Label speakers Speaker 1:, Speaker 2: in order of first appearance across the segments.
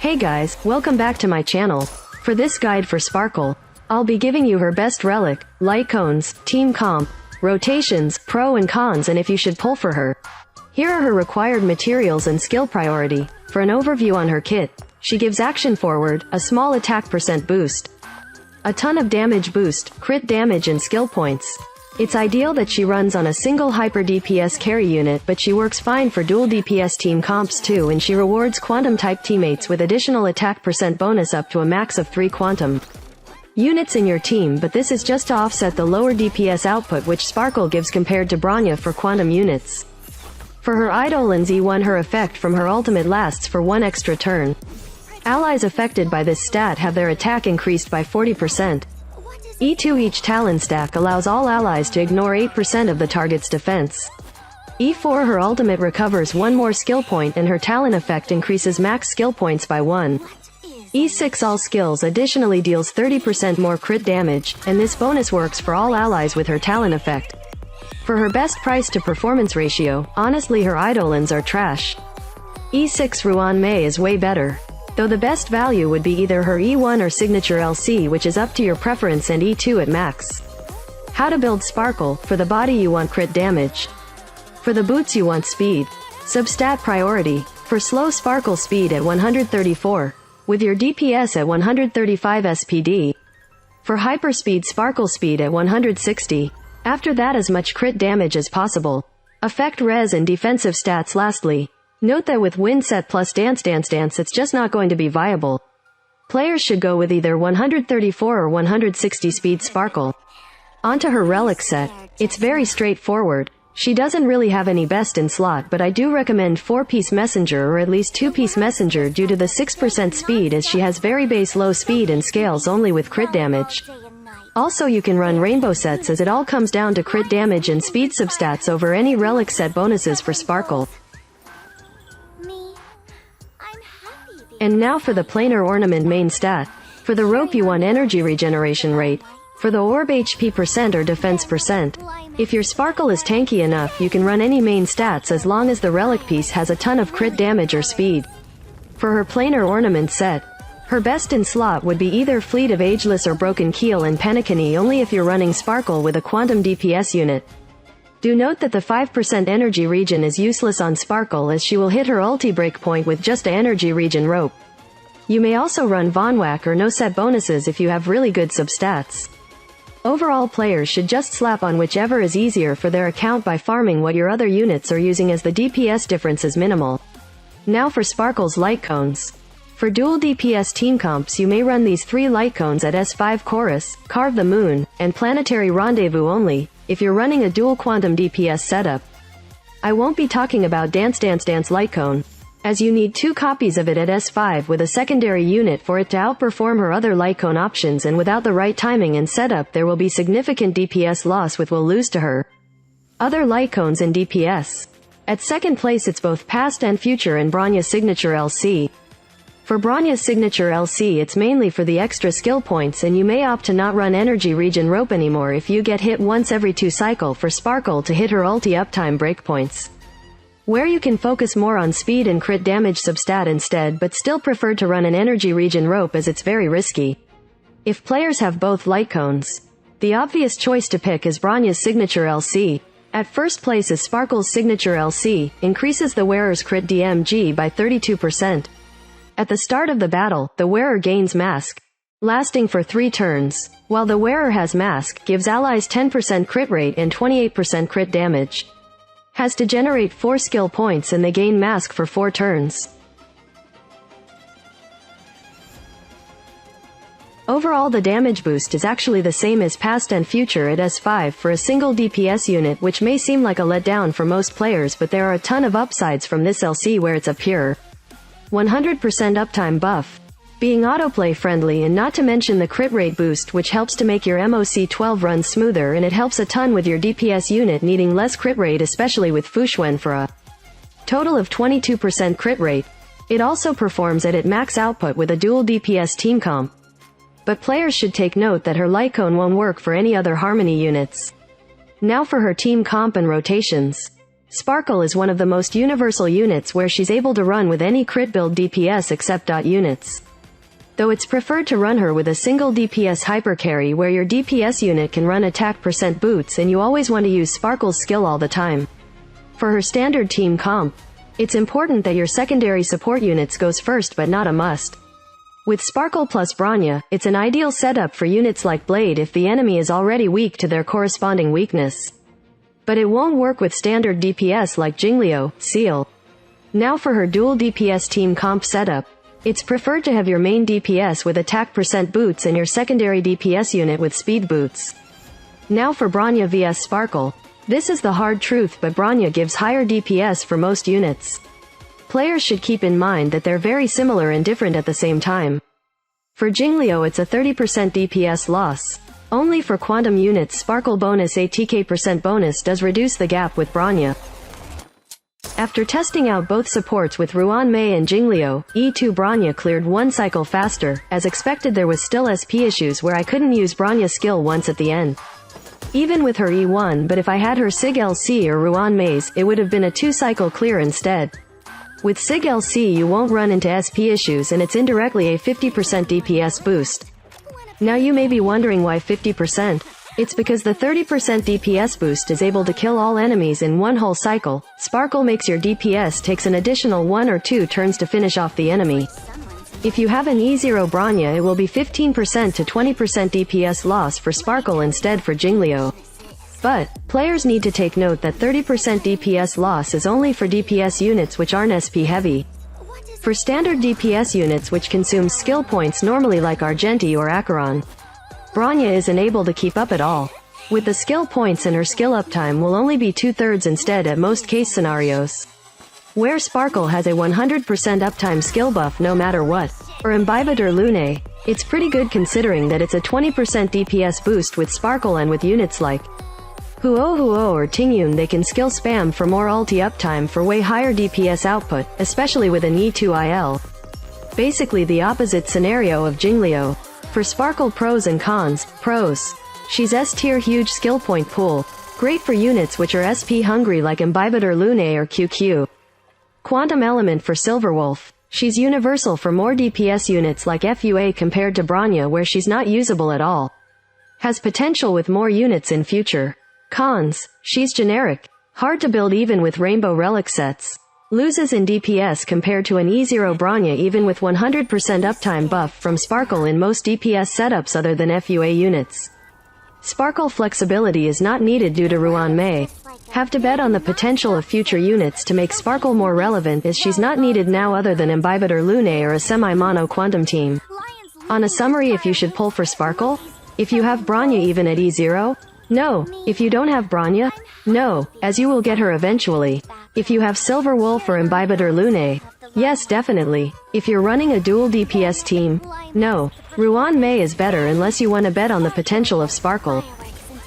Speaker 1: Hey guys, welcome back to my channel. For this guide for Sparkle, I'll be giving you her best relic, Lightcones, team comp, rotations, pro and cons, and if you should pull for her. Here are her required materials and skill priority. For an overview on her kit, she gives action forward, a small attack % boost, a ton of damage boost, crit damage and skill points. It's ideal that she runs on a single hyper DPS carry unit, but she works fine for dual DPS team comps too, and she rewards quantum type teammates with additional attack % bonus up to a max of 3 quantum units in your team, but this is just to offset the lower DPS output which Sparkle gives compared to Bronya for quantum units. For her Eidolons, E1 her effect from her ultimate lasts for 1 extra turn. Allies affected by this stat have their attack increased by 40%. E2 each talon stack allows all allies to ignore 8% of the target's defense. E4 her ultimate recovers 1 more skill point and her talon effect increases max skill points by 1. E6 all skills additionally deals 30% more crit damage, and this bonus works for all allies with her talon effect. For her best price to performance ratio, honestly her Eidolons are trash. E6 Ruan Mei is way better, though the best value would be either her E1 or signature LC, which is up to your preference, and E2 at max. How to build Sparkle. For the body you want crit damage. For the boots you want speed. Substat priority. For slow Sparkle speed at 134, with your DPS at 135 SPD. For hyperspeed Sparkle speed at 160. After that as much crit damage as possible. Effect res and defensive stats lastly. Note that with Wind Set plus Dance it's just not going to be viable. Players should go with either 134 or 160 speed Sparkle. Onto her Relic Set. It's very straightforward. She doesn't really have any best in slot, but I do recommend 4-piece Messenger or at least 2-piece Messenger due to the 6% speed, as she has very base low speed and scales only with crit damage. Also you can run Rainbow Sets, as it all comes down to crit damage and speed substats over any Relic Set bonuses for Sparkle. And now for the Planar Ornament main stat. For the rope you want energy regeneration rate. For the orb HP % or defense %. If your Sparkle is tanky enough, you can run any main stats as long as the relic piece has a ton of crit damage or speed. For her Planar Ornament set, her best in slot would be either Fleet of Ageless or Broken Keel and Penacony, only if you're running Sparkle with a quantum DPS unit. Do note that the 5% energy regen is useless on Sparkle, as she will hit her ulti breakpoint with just a energy regen rope. You may also run Von Whack or no set bonuses if you have really good substats. Overall players should just slap on whichever is easier for their account by farming what your other units are using, as the DPS difference is minimal. Now for Sparkle's Lightcones. For dual DPS team comps you may run these 3 Lightcones at S5 Chorus, Carve the Moon, and Planetary Rendezvous only, if you're running a dual quantum DPS setup. I won't be talking about Dance Lightcone, as you need 2 copies of it at S5 with a secondary unit for it to outperform her other Lightcone options, and without the right timing and setup there will be significant DPS loss which will lose to her other Lightcones in DPS. At second place it's both Past and Future and Bronya's signature LC. For Bronya's signature LC it's mainly for the extra skill points, and you may opt to not run energy regen rope anymore if you get hit once every 2 cycle for Sparkle to hit her ulti uptime breakpoints, where you can focus more on speed and crit damage substat instead, but still prefer to run an energy regen rope as it's very risky. If players have both Lightcones, the obvious choice to pick is Bronya's signature LC. At first place is Sparkle's signature LC, increases the wearer's crit DMG by 32%. At the start of the battle, the wearer gains Mask, lasting for 3 turns, while the wearer has Mask, gives allies 10% crit rate and 28% crit damage. Has to generate 4 skill points and they gain Mask for 4 turns. Overall the damage boost is actually the same as Past and Future at S5 for a single DPS unit, which may seem like a letdown for most players, but there are a ton of upsides from this LC, where it's a pure 100% uptime buff, being autoplay friendly, and not to mention the crit rate boost, which helps to make your MOC 12 run smoother, and it helps a ton with your DPS unit needing less crit rate, especially with Fushuen for a total of 22% crit rate. It also performs at max output with a dual DPS team comp. But players should take note that her Lightcone won't work for any other Harmony units. Now for her team comp and rotations. Sparkle is one of the most universal units where she's able to run with any crit build DPS except units. Though it's preferred to run her with a single DPS hypercarry where your DPS unit can run attack % boots and you always want to use Sparkle's skill all the time. For her standard team comp, it's important that your secondary support units goes first but not a must. With Sparkle plus Bronya, it's an ideal setup for units like Blade if the enemy is already weak to their corresponding weakness. But it won't work with standard DPS like Jingliu, Seal. Now for her dual DPS team comp setup. It's preferred to have your main DPS with attack % boots and your secondary DPS unit with speed boots. Now for Bronya vs Sparkle. This is the hard truth, but Bronya gives higher DPS for most units. Players should keep in mind that they're very similar and different at the same time. For Jingliu it's a 30% DPS loss. Only for quantum units Sparkle bonus ATK % bonus does reduce the gap with Bronya. After testing out both supports with Ruan Mei and Jingliu, E2 Bronya cleared one cycle faster. As expected, there was still SP issues where I couldn't use Bronya's skill once at the end. Even with her E1, but if I had her Sig LC or Ruan Mei's, it would have been a 2-cycle clear instead. With Sig LC you won't run into SP issues and it's indirectly a 50% DPS boost. Now you may be wondering why 50%. It's because the 30% DPS boost is able to kill all enemies in one whole cycle. Sparkle makes your DPS takes an additional 1 or 2 turns to finish off the enemy. If you have an E0 Bronya it will be 15% to 20% DPS loss for Sparkle instead for Jingliu. But, players need to take note that 30% DPS loss is only for DPS units which aren't SP heavy. For standard DPS units which consume skill points normally like Argenti or Acheron, Bronya isn't able to keep up at all. With the skill points and her skill uptime will only be 2/3 instead at most case scenarios. Where Sparkle has a 100% uptime skill buff no matter what, or Imbibed or Lune, it's pretty good considering that it's a 20% DPS boost with Sparkle, and with units like Huo or Tingyun they can skill spam for more ulti uptime for way higher DPS output, especially with an E2 IL. Basically the opposite scenario of Jingliu. For Sparkle pros and cons. Pros. She's S-tier huge skill point pool. Great for units which are SP hungry like Imbibed or Lune or QQ. Quantum element for Silverwolf. She's universal for more DPS units like FUA compared to Bronya where she's not usable at all. Has potential with more units in future. Cons. She's generic. Hard to build even with Rainbow Relic sets. Loses in DPS compared to an E0 Bronya even with 100% uptime buff from Sparkle in most DPS setups other than FUA units. Sparkle flexibility is not needed due to Ruan Mei. Have to bet on the potential of future units to make Sparkle more relevant, as she's not needed now other than Imbibed or Lune or a semi-mono quantum team. On a summary, if you should pull for Sparkle? If you have Bronya even at E0? No. If you don't have Bronya? No, as you will get her eventually. If you have Silver Wolf or Imbibed or Lune? Yes, definitely. If you're running a dual DPS team? No. Ruan Mei is better unless you want to bet on the potential of Sparkle.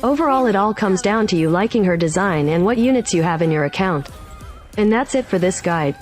Speaker 1: Overall it all comes down to you liking her design and what units you have in your account. And that's it for this guide.